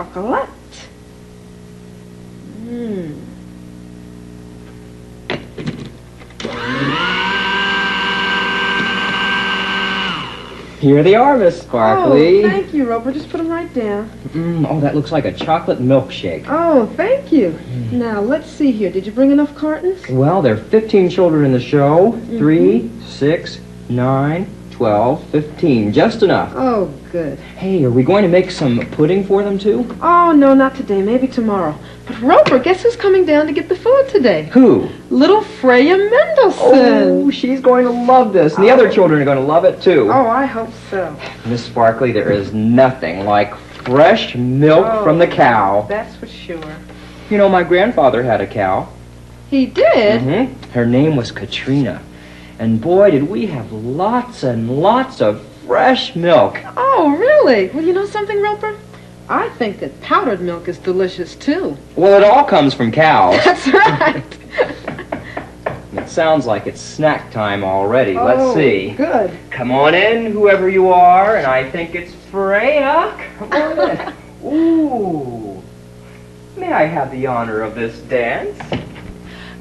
chocolate. Here they are, Miss Sparkly. Oh, thank you, Roper. Just put them right down. Oh, that looks like a chocolate milkshake. Oh, thank you. Now, let's see here. Did you bring enough cartons? Well, there are 15 children in the show. 3, 6, 9, 12, 15. Just enough. Oh, good. Hey, are we going to make some pudding for them, too? Oh, no, not today. Maybe tomorrow. But, Roper, guess who's coming down to get the food today? Who? Little Freya Mendelssohn. Oh, she's going to love this. And the other children are going to love it, too. Oh, I hope so. Miss Sparkly, there is nothing like fresh milk from the cow. That's for sure. You know, my grandfather had a cow. He did? Mm-hmm. Her name was Katrina. And boy, did we have lots and lots of fresh milk. Oh, really? Well, you know something, Roper? I think that powdered milk is delicious, too. Well, it all comes from cows. That's right. It sounds like it's snack time already. Let's see. Good. Come on in, whoever you are, and I think it's Freya. Come on in. Ooh. May I have the honor of this dance?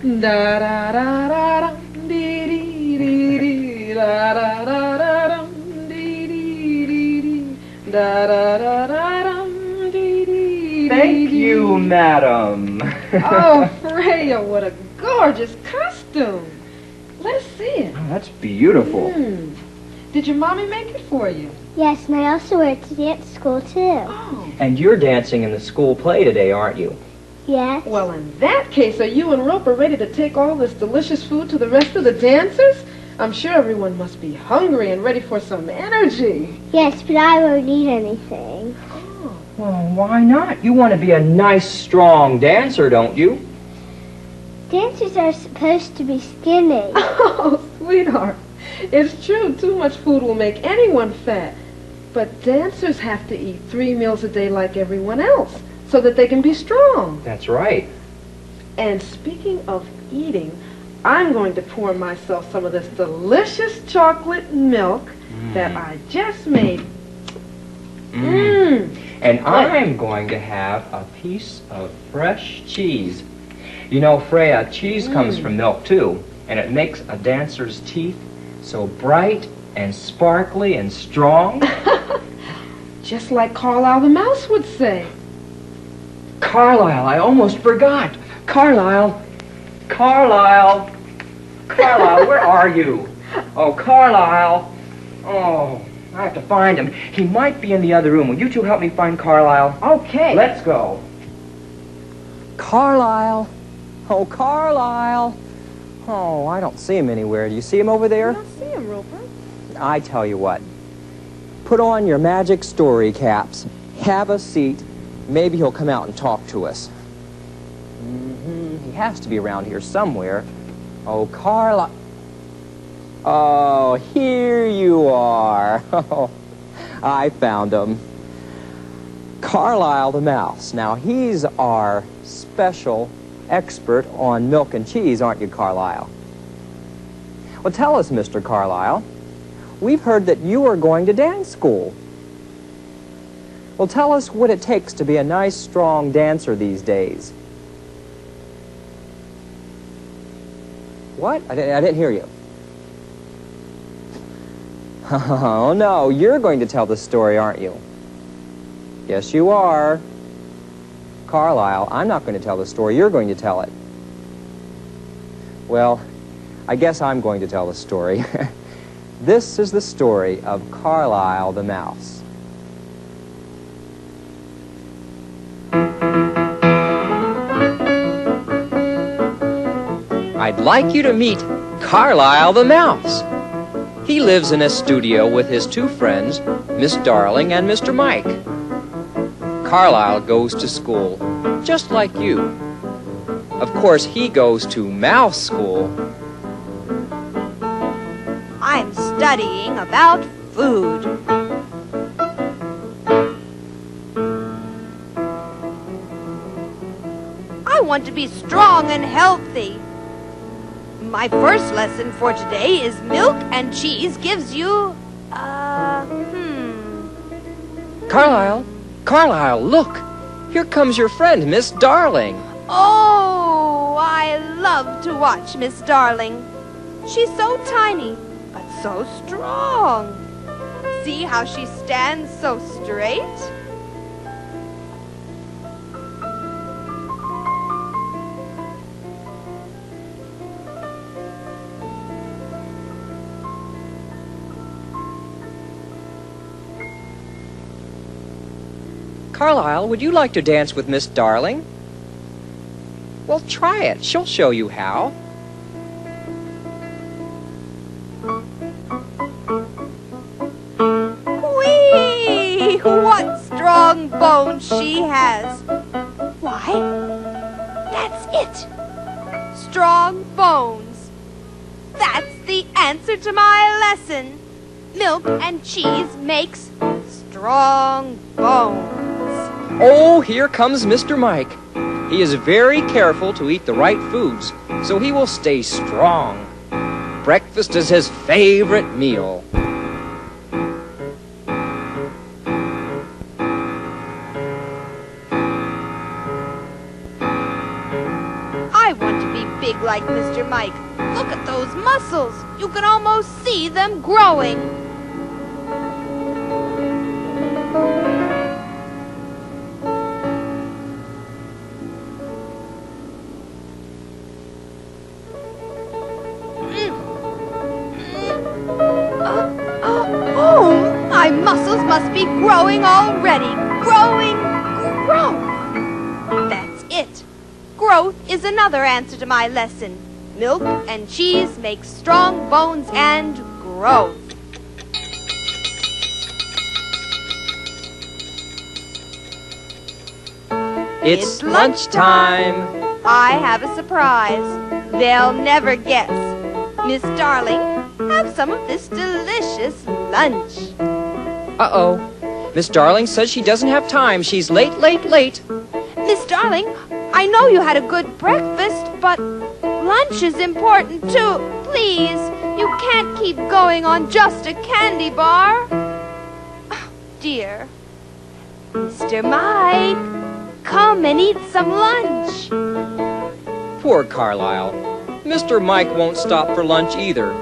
Da da da da dum dee dee dee dee da da da da dum dee dee dee dee da da da da dum dee dee. Thank you, madam. Oh, Freya, what a gorgeous costume. Let us see it. Oh, that's beautiful. Did your mommy make it for you? Yes, and I also wear it to dance school, too. Oh. And you're dancing in the school play today, aren't you? Yes. Well, in that case, are you and Roper ready to take all this delicious food to the rest of the dancers? I'm sure everyone must be hungry and ready for some energy. Yes, but I won't eat anything. Oh. Well, why not? You want to be a nice, strong dancer, don't you? Dancers are supposed to be skinny. Oh, sweetheart. It's true, too much food will make anyone fat. But dancers have to eat 3 meals a day like everyone else, so that they can be strong. That's right. And speaking of eating, I'm going to pour myself some of this delicious chocolate milk that I just made. And I'm going to have a piece of fresh cheese. You know, Freya, cheese comes from milk, too, and it makes a dancer's teeth so bright and sparkly and strong. Just like Carlisle the mouse would say. Carlisle, I almost forgot. Carlisle. Carlisle. Carlisle, where are you? Oh, Carlisle. Oh, I have to find him. He might be in the other room. Will you two help me find Carlisle? Okay. Let's go. Carlisle. Oh, Carlisle. Oh, I don't see him anywhere. Do you see him over there? I don't see him, Roper. I tell you what. Put on your magic story caps. Have a seat. Maybe he'll come out and talk to us. He has to be around here somewhere. Oh, Carlisle. Oh, here you are. Oh, I found him. Carlisle the mouse. Now, he's our special expert on milk and cheese, aren't you, Carlisle? Well, tell us, Mr. Carlisle. We've heard that you are going to dance school. Well, tell us what it takes to be a nice, strong dancer these days. What? I didn't hear you. Oh, no, you're going to tell the story, aren't you? Yes, you are. Carlisle, I'm not going to tell the story. You're going to tell it. Well, I guess I'm going to tell the story. This is the story of Carlisle the mouse. I'd like you to meet Carlisle the mouse. He lives in a studio with his 2 friends, Miss Darling and Mr. Mike. Carlisle goes to school, just like you. Of course, he goes to mouse school. I'm studying about food. I want to be strong and healthy. My first lesson for today is milk and cheese gives you, Carlisle, Carlisle, look. Here comes your friend, Miss Darling. Oh, I love to watch Miss Darling. She's so tiny, but so strong. See how she stands so straight? Carlisle, would you like to dance with Miss Darling? Well, try it. She'll show you how. Whee! What strong bones she has. Why, that's it. Strong bones. That's the answer to my lesson. Milk and cheese makes strong bones. Oh, here comes Mr. Mike. He is very careful to eat the right foods, so he will stay strong. Breakfast is his favorite meal. I want to be big like Mr. Mike. Look at those muscles. You can almost see them growing. My muscles must be growing already. Growing, growth. That's it. Growth is another answer to my lesson. Milk and cheese make strong bones and growth. It's lunchtime. I have a surprise. They'll never guess. Miss Darling, have some of this delicious lunch. Uh-oh. Miss Darling says she doesn't have time. She's late. Miss Darling, I know you had a good breakfast, but lunch is important too. Please, you can't keep going on just a candy bar. Oh, dear. Mr. Mike, come and eat some lunch. Poor Carlisle. Mr. Mike won't stop for lunch either.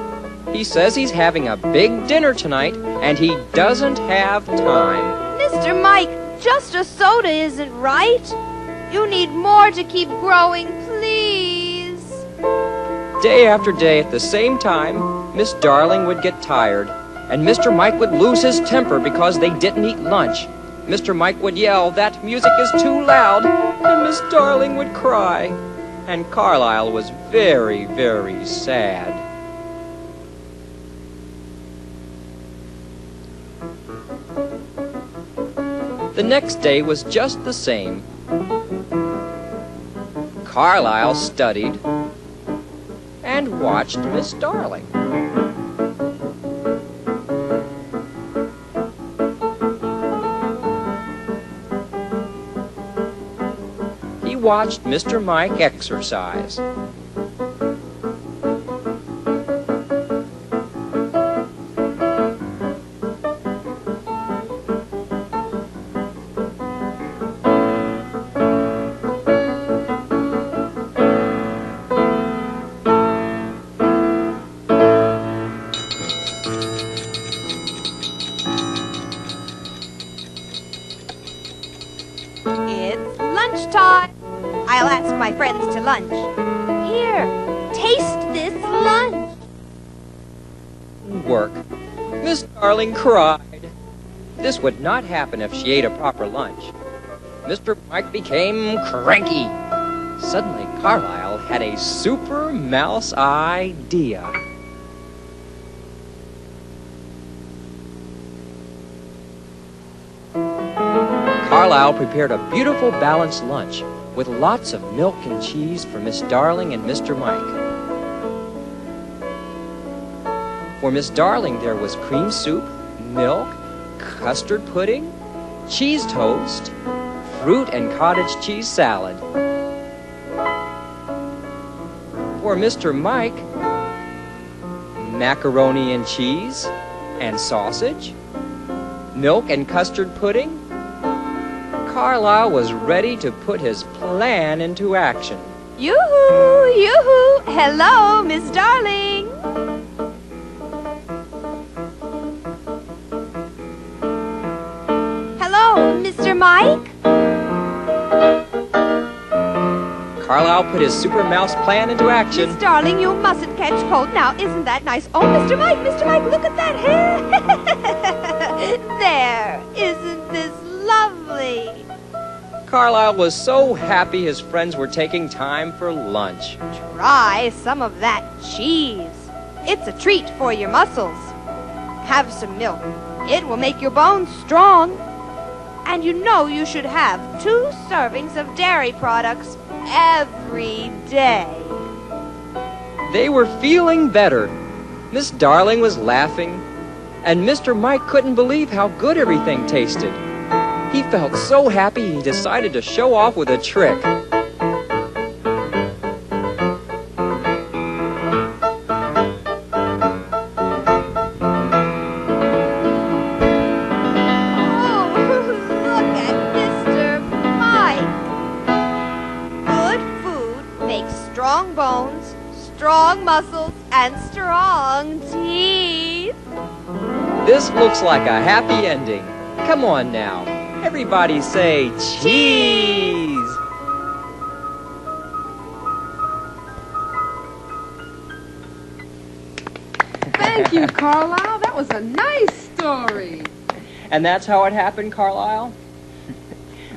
He says he's having a big dinner tonight, and he doesn't have time. Mr. Mike, just a soda isn't right. You need more to keep growing, please. Day after day at the same time, Miss Darling would get tired, and Mr. Mike would lose his temper because they didn't eat lunch. Mr. Mike would yell, "That music is too loud," and Miss Darling would cry. And Carlisle was very, very sad. The next day was just the same. Carlisle studied and watched Miss Darling. He watched Mr. Mike exercise. It's lunchtime. I'll ask my friends to lunch. Here, taste this lunch. Work. Miss Darling cried. This would not happen if she ate a proper lunch. Mr. Mike became cranky. Suddenly, Carlisle had a super mouse idea. Carlisle prepared a beautiful balanced lunch with lots of milk and cheese for Miss Darling and Mr. Mike. For Miss Darling, there was cream soup, milk, custard pudding, cheese toast, fruit and cottage cheese salad. For Mr. Mike, macaroni and cheese and sausage, milk and custard pudding, Carlisle was ready to put his plan into action. Yoo-hoo! Yoo-hoo! Hello, Miss Darling! Hello, Mr. Mike? Carlisle put his super mouse plan into action. Miss Darling, you mustn't catch cold now. Isn't that nice? Oh, Mr. Mike, look at that hair! There! Isn't this lovely? Carlisle was so happy his friends were taking time for lunch. Try some of that cheese. It's a treat for your muscles. Have some milk. It will make your bones strong. And you know you should have 2 servings of dairy products every day. They were feeling better. Miss Darling was laughing, and Mr. Mike couldn't believe how good everything tasted. He felt so happy he decided to show off with a trick. Strong bones, strong muscles, and strong teeth. This looks like a happy ending. Come on now. Everybody say cheese. Thank you, Carlisle. That was a nice story. And that's how it happened, Carlisle?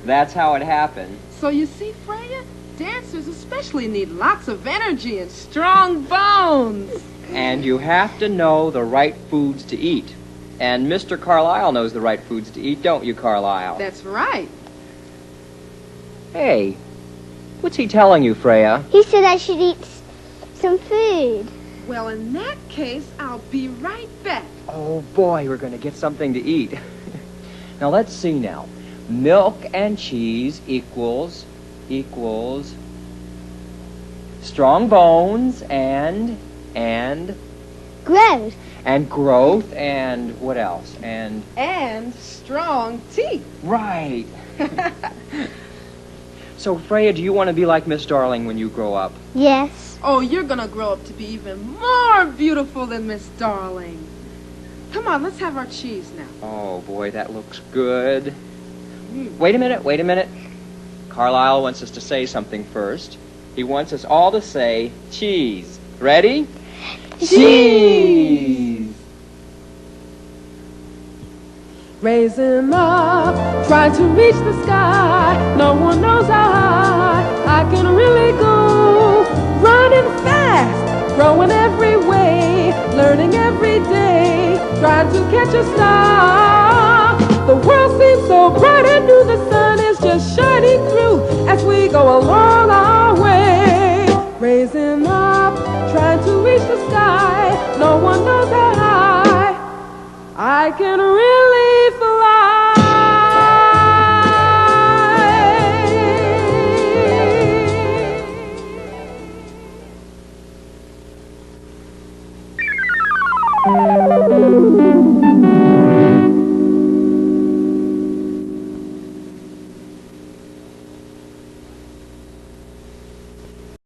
That's how it happened. So you see, Freya, dancers especially need lots of energy and strong bones. And you have to know the right foods to eat. And Mr. Carlisle knows the right foods to eat, don't you, Carlisle? That's right. Hey, what's he telling you, Freya? He said I should eat some food. Well, in that case, I'll be right back. Oh, boy, we're going to get something to eat. Now, let's see now. Milk and cheese equals strong bones and Growth. growth and what else? And strong teeth. right. So, Freya, do you want to be like Miss Darling when you grow up? Yes. Oh, you're gonna grow up to be even more beautiful than Miss Darling. Come on, let's have our cheese now. Oh, boy, that looks good. Wait a minute. Carlisle wants us to say something first. He wants us all to say cheese. Ready? Cheese! Raisin up, trying to reach the sky. No one knows how high I can really go. Running fast, growing every way, learning every day, trying to catch a star. The world seems so bright and new, the sun is just shining through as we go along our way. Raising up, trying to reach the sky. No one knows how high I can really fly.